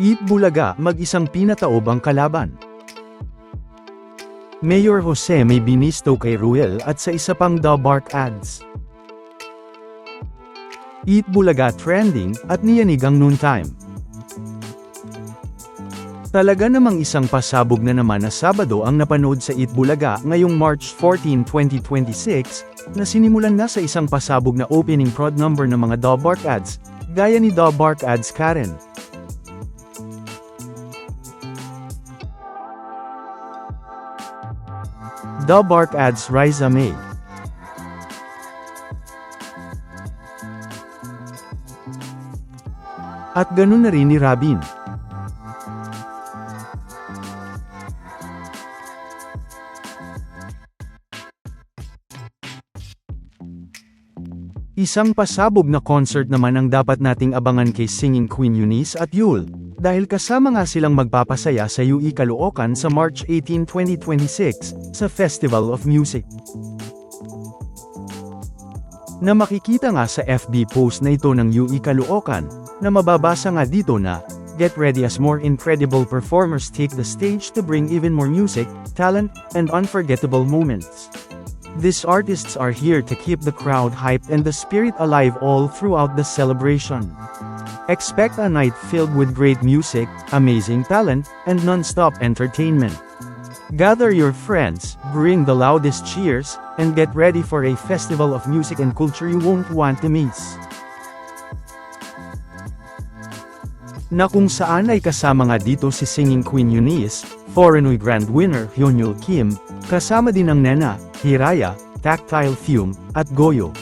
Eat Bulaga, mag-isang pinataob ang kalaban. Mayor Jose may binisto kay Ruel at sa isa pang Dabark ads. Eat Bulaga trending, at niyanig ang noontime. Talaga namang isang pasabog na naman na Sabado ang napanood sa Eat Bulaga ngayong March 14, 2026, na sinimulan na sa isang pasabog na opening prod number ng mga Dabark ads, gaya ni Dabark ads Karen. Dabark ads Riza May. At ganun na rin ni Rabin. Isang pasabog na concert naman ang dapat nating abangan kay Singing Queen Eunice at Yul, dahil kasama nga silang magpapasaya sa UE Caloocan sa March 18, 2026, sa Festival of Music. Na makikita nga sa FB post na ito ng UE Caloocan, na mababasa nga dito na, "Get ready as more incredible performers take the stage to bring even more music, talent, and unforgettable moments. These artists are here to keep the crowd hyped and the spirit alive all throughout the celebration. Expect a night filled with great music, amazing talent, and non-stop entertainment. Gather your friends, bring the loudest cheers, and get ready for a festival of music and culture you won't want to miss." Na kung saan ay kasama nga dito si Singing Queen Eunice, Foreignoy Grand winner Hyunyul Kim, kasama din ang Nena, Hiraya, Tactile Fume, at Goyo.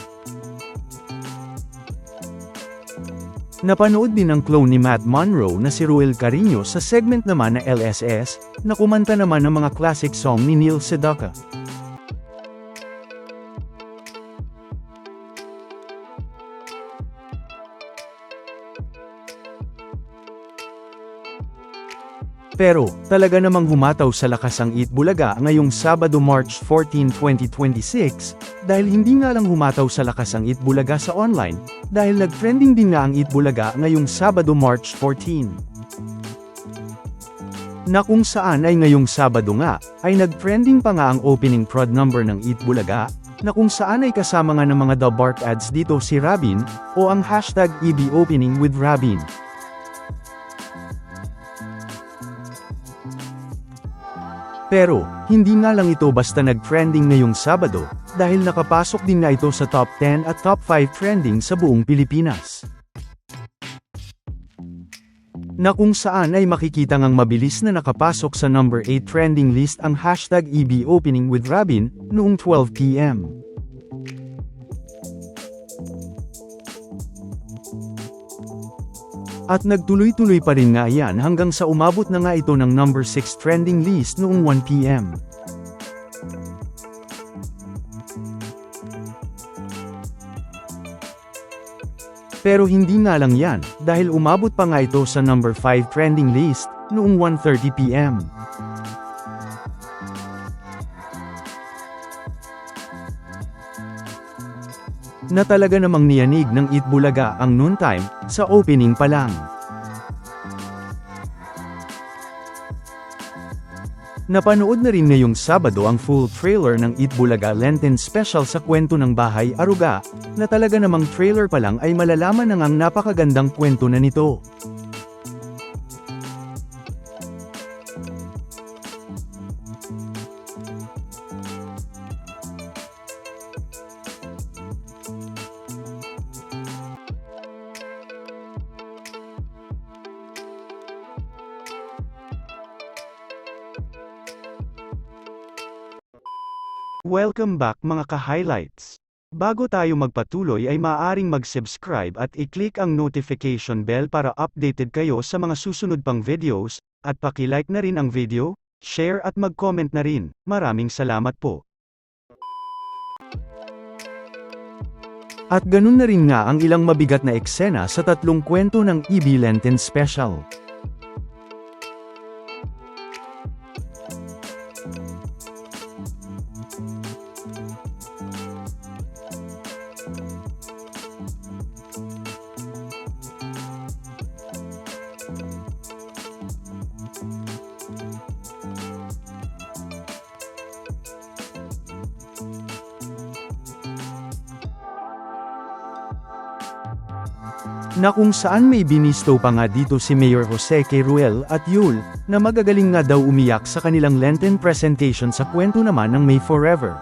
Napanood din ang clone ni Matt Monroe na si Ruel Carino sa segment naman na LSS, na kumanta naman ng mga classic song ni Neil Sedaka. Pero, talaga namang humataw sa lakas ang Eat Bulaga ngayong Sabado March 14, 2026, dahil hindi nga lang humataw sa lakas ang Eat Bulaga sa online, dahil nag-trending din nga ang Eat Bulaga ngayong Sabado March 14. Na kung saan ay ngayong Sabado nga, ay nag-trending pa nga ang opening prod number ng Eat Bulaga, na kung saan ay kasama nga ng mga Dabark ads dito si Rabin, o ang hashtag #EBOpening with Rabin. Pero, hindi nga lang ito basta nag-trending ngayong Sabado, dahil nakapasok din nga ito sa top 10 at top 5 trending sa buong Pilipinas. Na kung saan ay makikita ngang mabilis na nakapasok sa number 8 trending list ang hashtag #EBOpening with Rabin, noong 12 p.m. At nagtuloy-tuloy pa rin nga yan hanggang sa umabot na nga ito ng number 6 trending list noong 1 p.m. Pero hindi nga lang yan, dahil umabot pa nga ito sa number 5 trending list, noong 1:30 p.m. Na talaga namang niyanig ng Eat Bulaga ang noontime, sa opening pa lang. Napanood na rin ngayong Sabado ang full trailer ng Eat Bulaga Lenten Special sa Kwento ng Bahay Aruga, na talaga namang trailer pa lang ay malalaman na ngang napakagandang kwento na nito. Welcome back mga ka-highlights! Bago tayo magpatuloy ay maaaring mag-subscribe at i-click ang notification bell para updated kayo sa mga susunod pang videos, at paki-like na rin ang video, share at mag-comment na rin. Maraming salamat po! At ganun na rin nga ang ilang mabigat na eksena sa tatlong kwento ng EB Lenten Special. Na kung saan may binisto pa nga dito si Mayor Jose kay Ruel at Yul, na magagaling nga daw umiyak sa kanilang Lenten presentation sa kwento naman ng May Forever.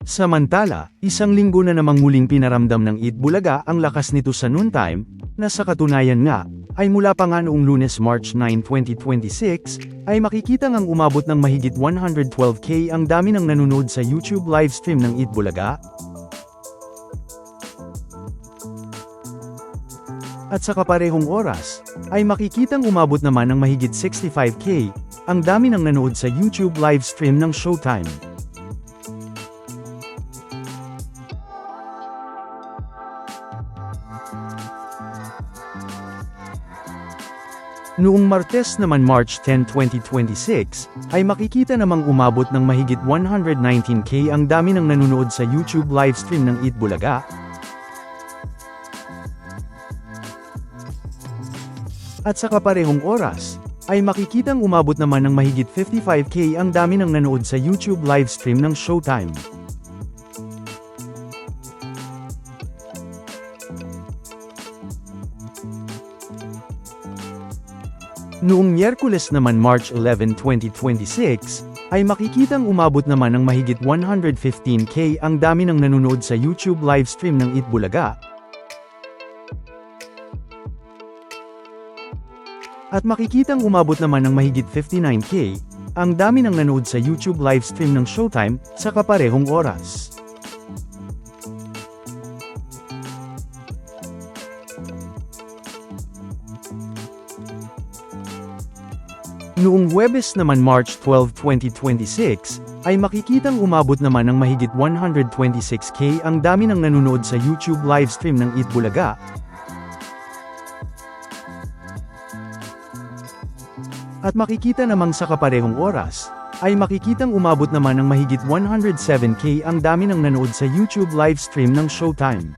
Samantala, isang linggo na namang muling pinaramdam ng Eat Bulaga ang lakas nito sa noontime, na sa katunayan nga, ay mula pa nga noong Lunes March 9, 2026, ay makikita ngang umabot ng mahigit 112K ang dami ng nanonood sa YouTube livestream ng Eat Bulaga. At sa kaparehong oras, ay makikitang umabot naman ng mahigit 65K, ang dami ng nanood sa YouTube livestream ng Showtime. Noong Martes naman March 10, 2026, ay makikita namang umabot ng mahigit 119K ang dami ng nanonood sa YouTube livestream ng Eat Bulaga. At sa kaparehong oras, ay makikitang umabot naman ng mahigit 55K ang dami ng nanood sa YouTube livestream ng Showtime. Noong Miyerkules naman March 11, 2026, ay makikitang umabot naman ng mahigit 115K ang dami ng nanonood sa YouTube livestream ng Eat Bulaga. At makikitang umabot naman ng mahigit 59K ang dami ng nanood sa YouTube livestream ng Showtime sa kaparehong oras. Noong Huwebes naman March 12, 2026, ay makikitang umabot naman ng mahigit 126K ang dami ng nanonood sa YouTube livestream ng Eat Bulaga. At makikita namang sa kaparehong oras, ay makikitang umabot naman ng mahigit 107K ang dami ng nanood sa YouTube livestream ng Showtime.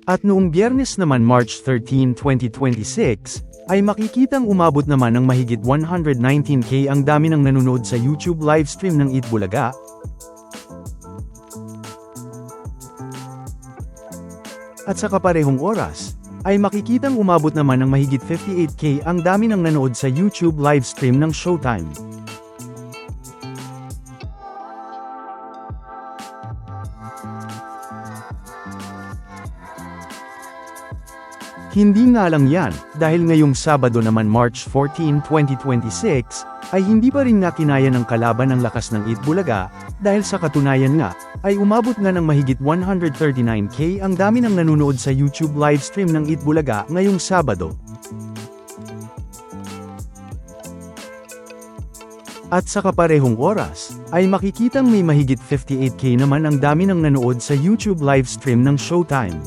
At noong Biyernes naman March 13, 2026, ay makikitang umabot naman ng mahigit 119K ang dami ng nanonood sa YouTube livestream ng Eat Bulaga. At sa kaparehong oras, ay makikitang umabot naman ng mahigit 58K ang dami ng nanood sa YouTube livestream ng Showtime. Hindi nga lang yan, dahil ngayong Sabado naman March 14, 2026, ay hindi pa rin nga kinaya ng kalaban ang lakas ng Eat Bulaga, dahil sa katunayan nga, ay umabot nga ng mahigit 139K ang dami ng nanonood sa YouTube livestream ng Eat Bulaga ngayong Sabado. At sa kaparehong oras, ay makikitang may mahigit 58K naman ang dami ng nanood sa YouTube livestream ng Showtime.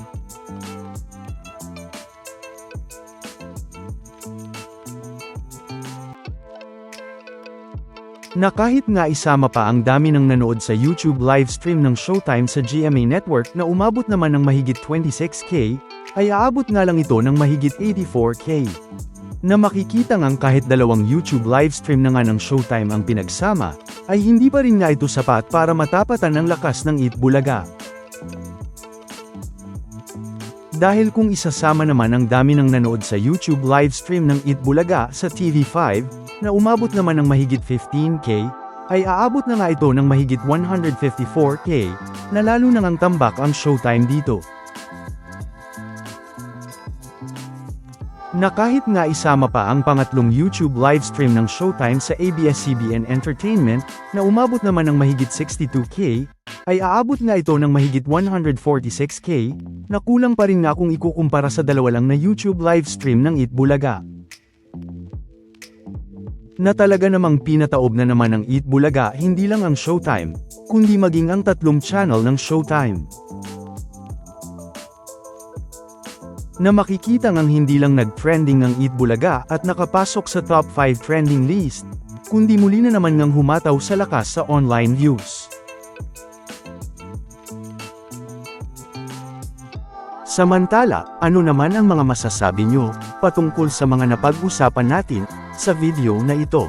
Na kahit nga isama pa ang dami ng nanood sa YouTube livestream ng Showtime sa GMA Network na umabot naman ng mahigit 26K, ay aabot nga lang ito ng mahigit 84K. Na makikita ngang kahit dalawang YouTube livestream na nga ng Showtime ang pinagsama, ay hindi pa rin nga ito sapat para matapatan ang lakas ng Eat Bulaga. Dahil kung isasama naman ang dami ng nanood sa YouTube livestream ng Eat Bulaga sa TV5, na umabot naman ng mahigit 15K, ay aabot na nga ito ng mahigit 154K, na lalo na ngang tambak ang Showtime dito. Na kahit nga isama pa ang pangatlong YouTube livestream ng Showtime sa ABS-CBN Entertainment, na umabot naman ng mahigit 62K, ay aabot nga ito ng mahigit 146K, na kulang pa rin nga kung ikukumpara sa dalawa lang na YouTube livestream ng Eat Bulaga. Na talaga namang pinataob na naman ng Eat Bulaga hindi lang ang Showtime, kundi maging ang tatlong channel ng Showtime. Na makikita ngang hindi lang nag-trending ang Eat Bulaga at nakapasok sa top 5 trending list, kundi muli na naman ngang humataw sa lakas sa online views. Samantala, ano naman ang mga masasabi nyo patungkol sa mga napag-usapan natin sa video na ito?